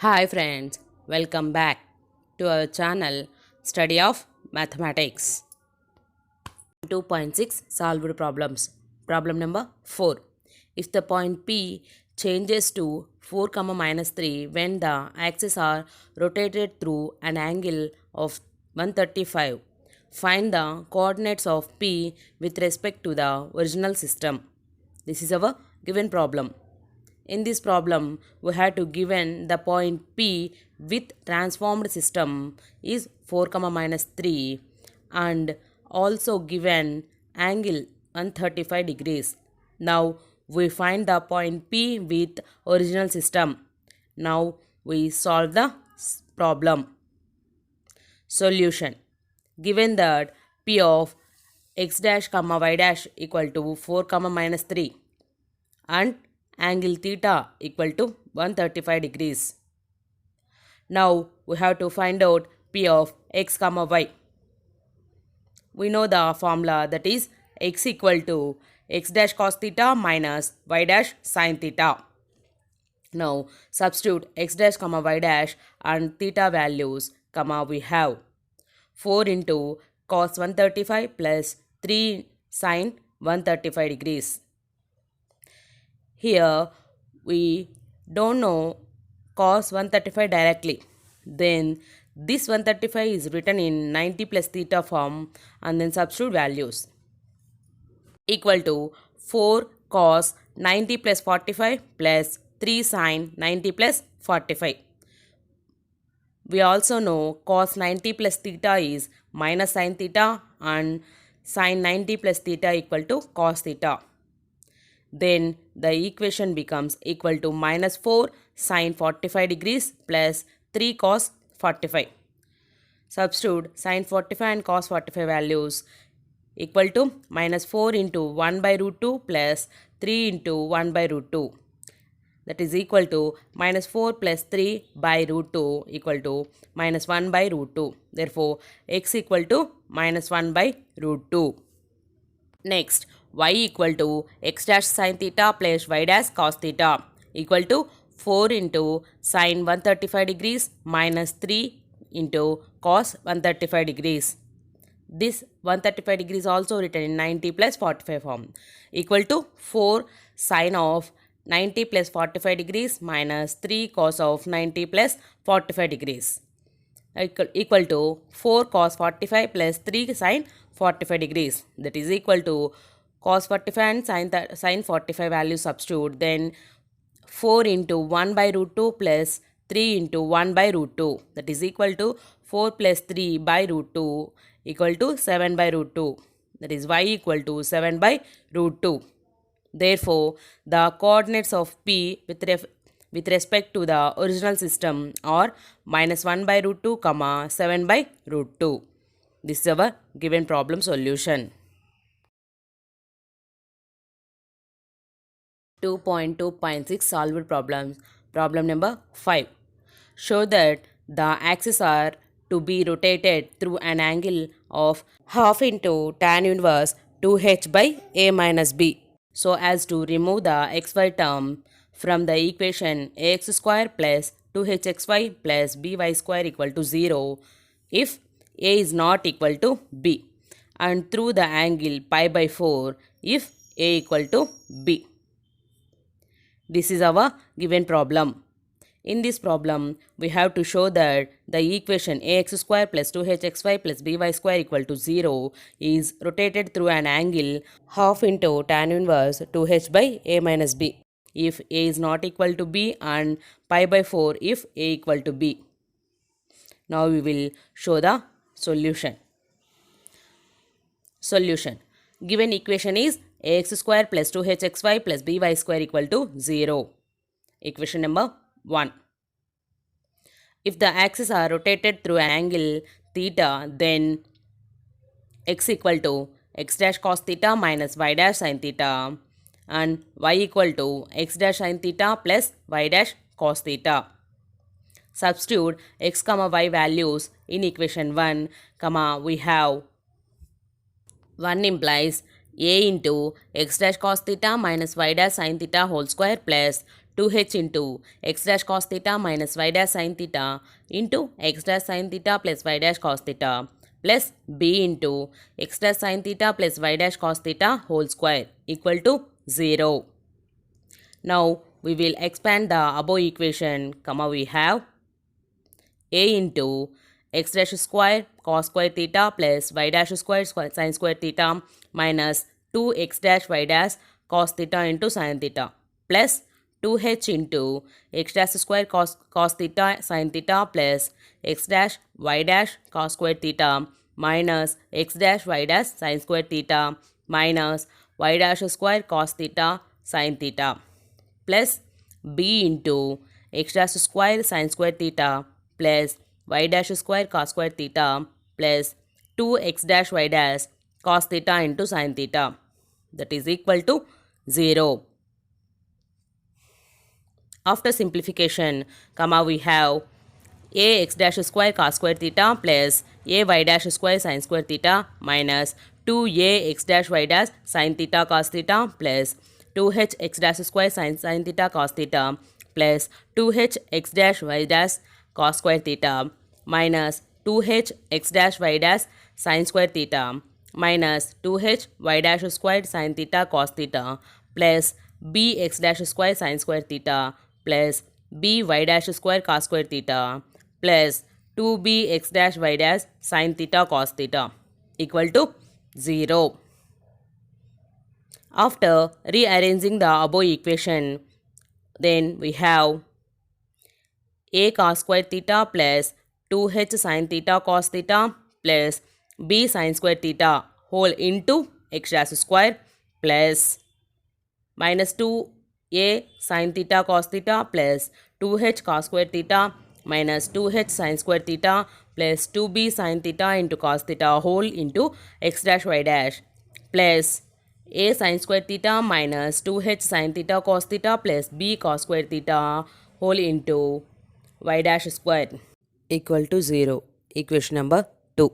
Hi friends, welcome back to our channel Study of Mathematics. 2.6 Solved Problems. Problem number 4. If the point P changes to 4, minus 3 when the axes are rotated through an angle of 135, find the coordinates of P with respect to the original system. This is our given problem. In this problem, we have to given the point P with transformed system is 4, minus 3 and also given angle 135 degrees. Now we find the point P with original system. Now we solve the problem. Solution. Given that P of x dash comma y dash equal to 4, minus 3 and angle theta equal to 135 degrees. Now we have to find out P of x comma y. We know the formula, that is x equal to x dash cos theta minus y dash sin theta. Now substitute x dash comma y dash and theta values, we have 4 into cos 135 plus 3 sin 135 degrees. Here we don't know cos 135 directly. Then this 135 is written in 90 plus theta form and then substitute values. Equal to 4 cos 90 plus 45 plus 3 sin 90 plus 45. We also know cos 90 plus theta is minus sin theta and sin 90 plus theta equal to cos theta. Then the equation becomes equal to minus 4 sin 45 degrees plus 3 cos 45. Substitute sin 45 and cos 45 values equal to minus 4 into 1 by root 2 plus 3 into 1 by root 2. That is equal to minus 4 plus 3 by root 2 equal to minus 1 by root 2. Therefore, x equal to minus 1 by root 2. Next, y equal to x dash sin theta plus y dash cos theta equal to 4 into sin 135 degrees minus 3 into cos 135 degrees. This 135 degrees also written in 90 plus 45 form equal to 4 sin of 90 plus 45 degrees minus 3 cos of 90 plus 45 degrees equal to 4 cos 45 plus 3 sin 45 degrees. That is equal to cos 45 and sin 45 value substitute. Then 4 into 1 by root 2 plus 3 into 1 by root 2. That is equal to 4 plus 3 by root 2 equal to 7 by root 2. That is y equal to 7 by root 2. Therefore, the coordinates of P with respect to the original system are minus 1 by root 2, 7 by root 2. This is our given problem solution. 2.2.6 Solved Problems. Problem number 5. Show that the axes are to be rotated through an angle of half into tan inverse 2h by a minus b, so as to remove the xy term from the equation ax square plus 2hxy plus by square equal to 0 if a is not equal to b, and through the angle pi by 4 if a equal to b. This is our given problem. In this problem, we have to show that the equation ax square plus 2hxy plus by square equal to 0 is rotated through an angle half into tan inverse 2h by a minus b if a is not equal to b and pi by 4 if a equal to b. Now we will show the solution. Solution. Given equation is ax square plus 2hxy plus by square equal to 0. Equation number 1. If the axes are rotated through an angle theta, then x equal to x dash cos theta minus y dash sin theta and y equal to x dash sin theta plus y dash cos theta. Substitute x, y values in equation 1, we have 1 implies a into x dash cos theta minus y dash sin theta whole square plus 2h into x dash cos theta minus y dash sin theta into x dash sin theta plus y dash cos theta plus b into x dash sin theta plus y dash cos theta whole square equal to 0. Now we will expand the above equation, we have a into x dash square cos square theta plus y dash square sin square theta minus 2x dash y dash cos theta into sin theta plus 2h into x dash square cos theta sin theta plus x dash y dash cos square theta minus x dash y dash sin square theta minus y dash square cos theta sin theta plus b into x dash square sin square theta plus y dash square cos square theta plus 2x dash y dash cos theta into sin theta, that is equal to 0. After simplification, we have a x dash square cos square theta plus a y dash square sin square theta minus 2a x dash y dash sin theta cos theta plus 2h x dash square sin theta cos theta plus 2h x dash y dash cos square theta minus 2h x dash y dash sin square theta minus 2h y dash square sin theta cos theta plus b x dash square sin square theta plus b y dash square cos square theta plus 2b x dash y dash sin theta cos theta equal to 0. After rearranging the above equation, then we have a cos square theta plus 2h sin theta cos theta plus b sin square theta whole into x dash square plus minus 2a sin theta cos theta plus 2h cos square theta minus 2h sin square theta plus 2b sin theta into cos theta whole into x dash y dash plus a sin square theta minus 2h sin theta cos theta plus b cos square theta whole into y dash square equal to 0. Equation number 2.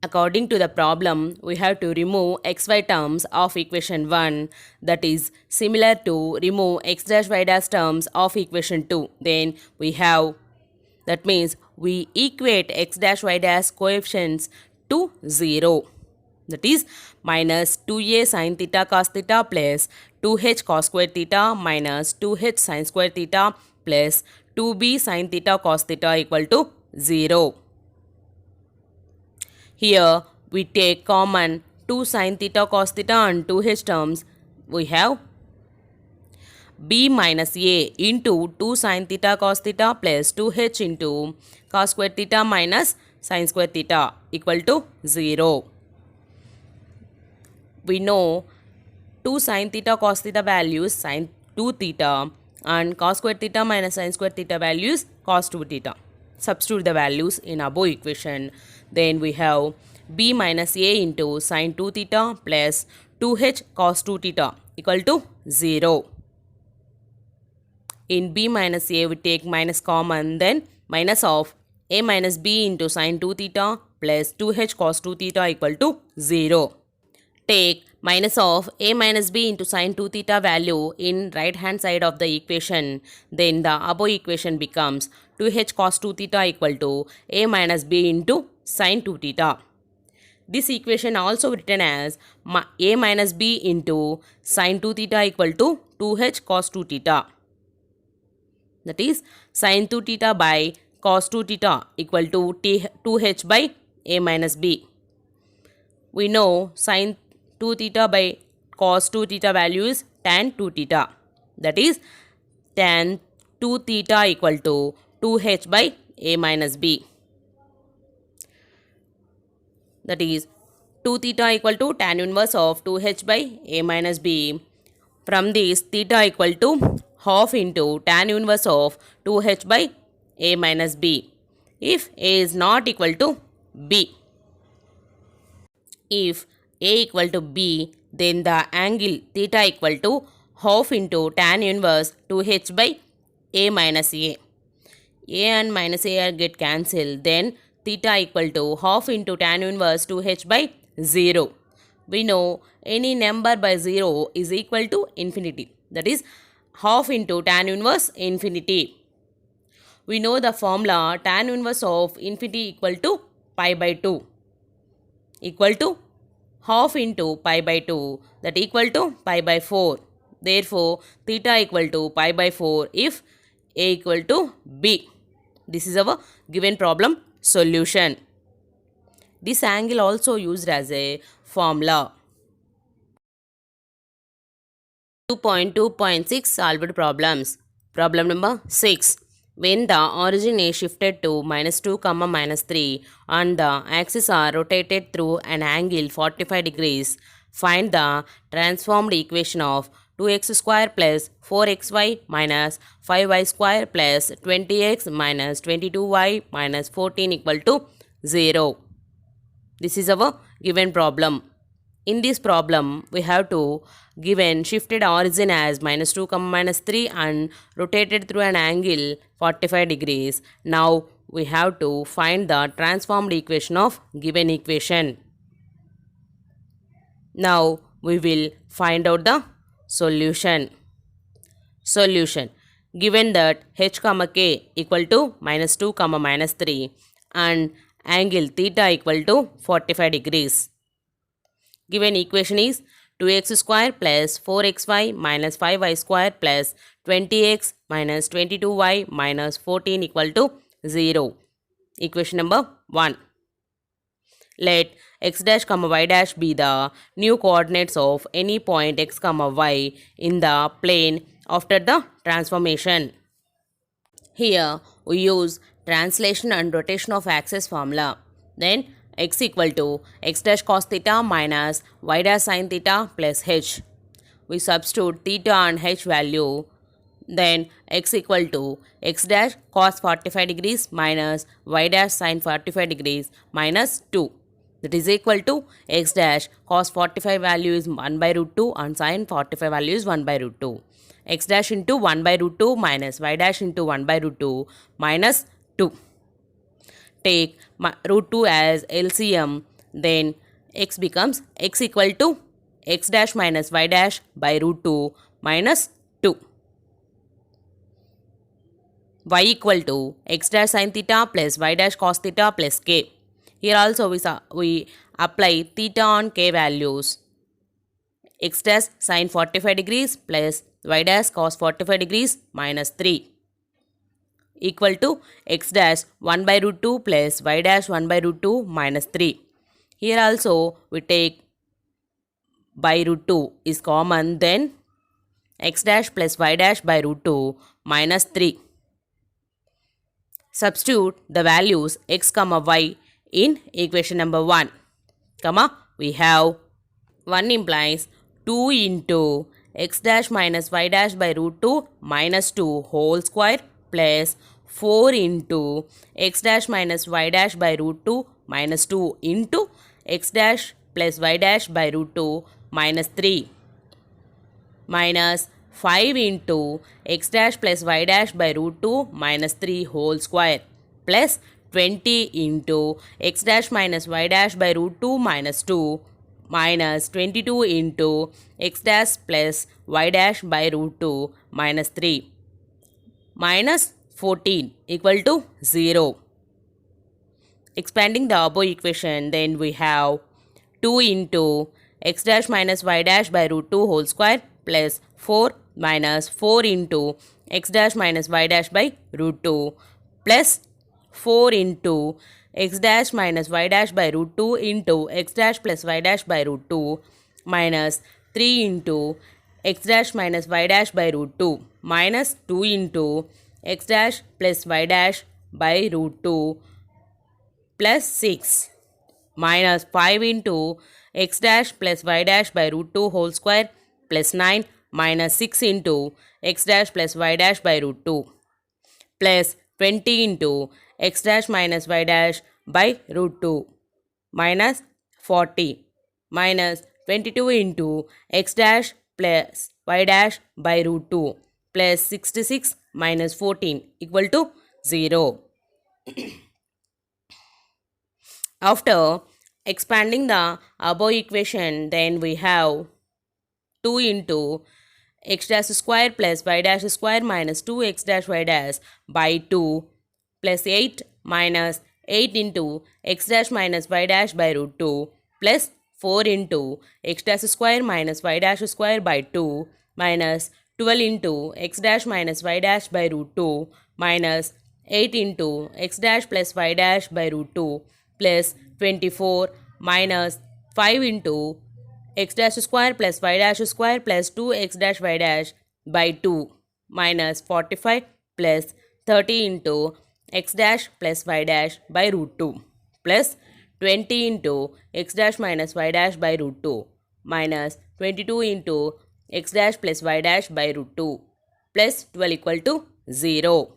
According to the problem, we have to remove xy terms of equation 1, that is similar to remove x dash y dash terms of equation 2. Then we have, that means we equate x dash y dash coefficients to 0. That is minus 2a sin theta cos theta plus 2h cos square theta minus 2h sin square theta plus 2b sin theta cos theta equal to 0. Here we take common 2 sin theta cos theta and 2h terms. We have b minus a into 2 sin theta cos theta plus 2h into cos square theta minus sin square theta equal to 0. We know 2 sin theta cos theta values sin 2 theta and cos square theta minus sin square theta values cos 2 theta. Substitute the values in above equation. Then we have b minus a into sin 2 theta plus 2h cos 2 theta equal to 0. In b minus a we take minus common, then minus of a minus b into sin 2 theta plus 2h cos 2 theta equal to 0. Take minus of a minus b into sin 2 theta value in right hand side of the equation. Then the above equation becomes 2h cos 2 theta equal to a minus b into sin 2 theta. This equation also written as a minus b into sin 2 theta equal to 2h cos 2 theta. That is sin 2 theta by cos 2 theta equal to 2h by a minus b. We know sin 2 theta by cos 2 theta value is tan 2 theta. That is tan 2 theta equal to 2h by a minus b. That is 2 theta equal to tan inverse of 2h by a minus b. From this, theta equal to half into tan inverse of 2h by a minus b. If a is not equal to b. If a equal to b, then the angle theta equal to half into tan inverse 2h by a minus a. A and minus a get cancelled, then theta equal to half into tan inverse 2h by 0. We know any number by 0 is equal to infinity. That is half into tan inverse infinity. We know the formula tan inverse of infinity equal to pi by 2 equal to half into pi by 2 that equal to pi by 4. Therefore, theta equal to pi by 4 if a equal to b. This is our given problem solution. This angle also used as a formula. 2.2.6 solved problems. Problem number 6. When the origin is shifted to -2, -3 and the axes are rotated through an angle 45 degrees, find the transformed equation of 2x square plus 4xy minus 5y square plus 20x minus 22y minus 14 equal to 0. This is our given problem. In this problem, we have to given shifted origin as -2, -3 and rotated through an angle 45 degrees. Now, we have to find the transformed equation of given equation. Now, we will find out the solution. Solution. Given that h, k equal to -2, -3 and angle theta equal to 45 degrees. Given equation is 2x square plus 4xy minus 5y square plus 20x minus 22y minus 14 equal to 0. Equation number 1. Let x dash comma y dash be the new coordinates of any point x comma y in the plane after the transformation. Here we use translation and rotation of axis formula. Then x equal to x dash cos theta minus y dash sin theta plus h. We substitute theta and h value. Then x equal to x dash cos 45 degrees minus y dash sin 45 degrees minus 2. That is equal to x dash cos 45 value is 1 by root 2 and sin 45 value is 1 by root 2. X dash into 1 by root 2 minus y dash into 1 by root 2 minus 2. Take root 2 as LCM, then x becomes x equal to x dash minus y dash by root 2 minus 2. Y equal to x dash sin theta plus y dash cos theta plus k. Here also we apply theta on k values. X dash sin 45 degrees plus y dash cos 45 degrees minus 3 equal to x dash 1 by root 2 plus y dash 1 by root 2 minus 3. Here also we take by root 2 is common, then x dash plus y dash by root 2 minus 3. Substitute the values x comma y in equation number 1. We have 1 implies 2 into x dash minus y dash by root 2 minus 2 whole square plus 4 into x dash minus y dash by root 2 minus 2 into x dash plus y dash by root 2 minus 3 minus 5 into x dash plus y dash by root 2 minus 3 whole square plus 20 into x dash minus y dash by root 2 minus 2 minus 22 into x dash plus y dash by root 2 minus 3 minus 14 equal to 0. Expanding the above equation, then we have 2 into x dash minus y dash by root 2 whole square plus 4 minus 4 into x dash minus y dash by root 2 plus 4 into x dash minus y dash by root 2 into x dash plus y dash by root 2 minus 3 into x dash minus y dash by root 2 minus 2 into x dash plus y dash by root 2 plus 6 minus 5 into x dash plus y dash by root 2 whole square plus 9 minus 6 into x dash plus y dash by root 2 plus 20 into x dash minus y dash by root 2 minus 40 minus 22 into x dash plus y dash by root 2 plus 66 minus 14 equal to 0. After expanding the above equation, then we have 2 into x dash square plus y dash square minus 2x dash y dash by 2 plus 8 minus 8 into x dash minus y dash by root 2 plus 4 into x dash square minus y dash square by 2 minus 12 into x dash minus y dash by root 2 minus 8 into x dash plus y dash by root 2 plus 24 minus 5 into x dash square plus y dash square plus 2x dash y dash by 2 minus 45 plus 30 into x dash plus y dash by root 2 plus 20 into x dash minus y dash by root 2 minus 22 into x dash plus y dash by root 2 plus 12 equal to 0.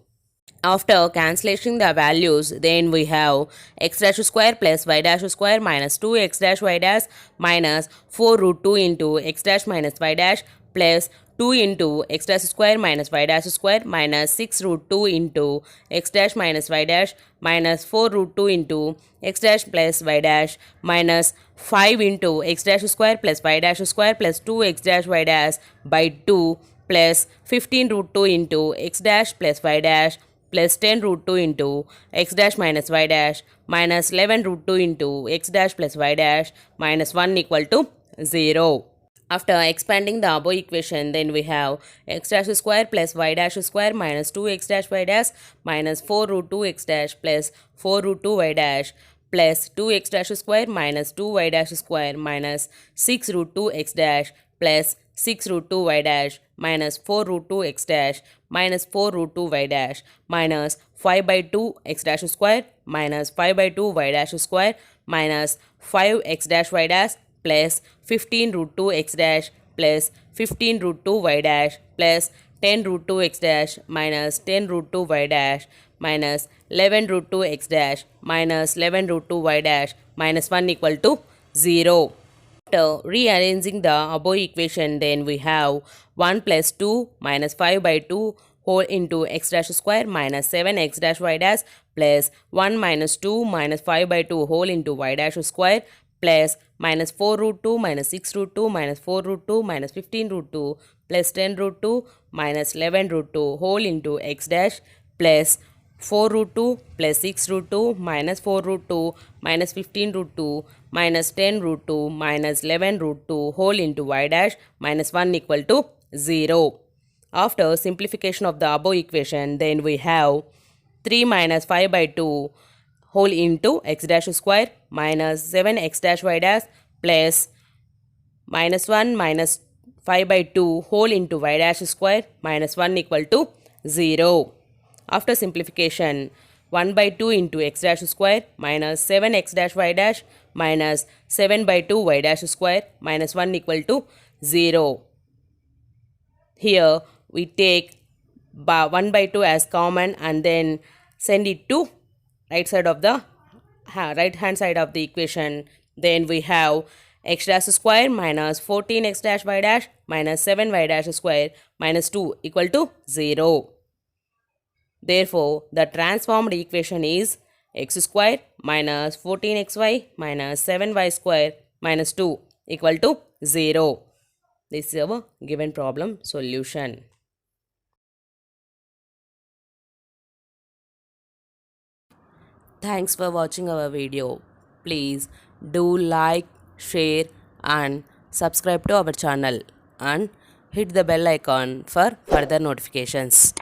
After cancellation the values, then we have x dash square plus y dash square minus 2x dash y dash minus 4 root 2 into x dash minus y dash plus 2 into x dash square minus y dash square minus 6 root 2 into x dash minus y dash minus 4 root 2 into x dash plus y dash minus 5 into x dash square plus y dash square plus 2 x dash y dash by 2 plus 15 root 2 into x dash plus y dash plus 10 root 2 into x dash minus y dash minus 11 root 2 into x dash plus y dash minus 1 equal to 0. After expanding the above equation, then we have x dash square plus y dash square minus 2x dash y dash minus 4 root 2 x dash plus 4 root 2 y dash plus 2x dash square minus 2 y dash square minus 6 root 2 x dash plus 6 root 2 y dash minus 4 root 2 x dash minus 4 root 2 y dash minus 5 by 2 x dash square minus 5 by 2 y dash square minus 5 x dash y dash plus 15 root 2 x dash plus 15 root 2 y dash plus 10 root 2 x dash minus 10 root 2 y dash minus 11 root 2 x dash minus 11 root 2 y dash minus 1 equal to 0. After rearranging the above equation, then we have 1 plus 2 minus 5 by 2 whole into x dash square minus 7 x dash y dash plus 1 minus 2 minus 5 by 2 whole into y dash square plus minus 4 root 2 minus 6 root 2 minus 4 root 2 minus 15 root 2 plus 10 root 2 minus 11 root 2 whole into x dash plus 4 root 2 plus 6 root 2 minus 4 root 2 minus 15 root 2 minus 10 root 2 minus 11 root 2 whole into y dash minus 1 equal to 0. After simplification of the above equation, then we have 3 minus 5 by 2 whole into x dash square minus 7 x dash y dash plus minus 1 minus 5 by 2 whole into y dash square minus 1 equal to 0. After simplification, 1 by 2 into x dash square minus 7 x dash y dash minus 7 by 2 y dash square minus 1 equal to 0. Here we take 1 by 2 as common and then send it to right hand side of the equation. Then we have x dash square minus 14 x dash y dash minus 7 y dash square minus 2 equal to 0. Therefore, the transformed equation is x square minus 14xy minus 7y square minus 2 equal to 0. This is our given problem solution. Thanks for watching our video. Please do like, share and subscribe to our channel and hit the bell icon for further notifications.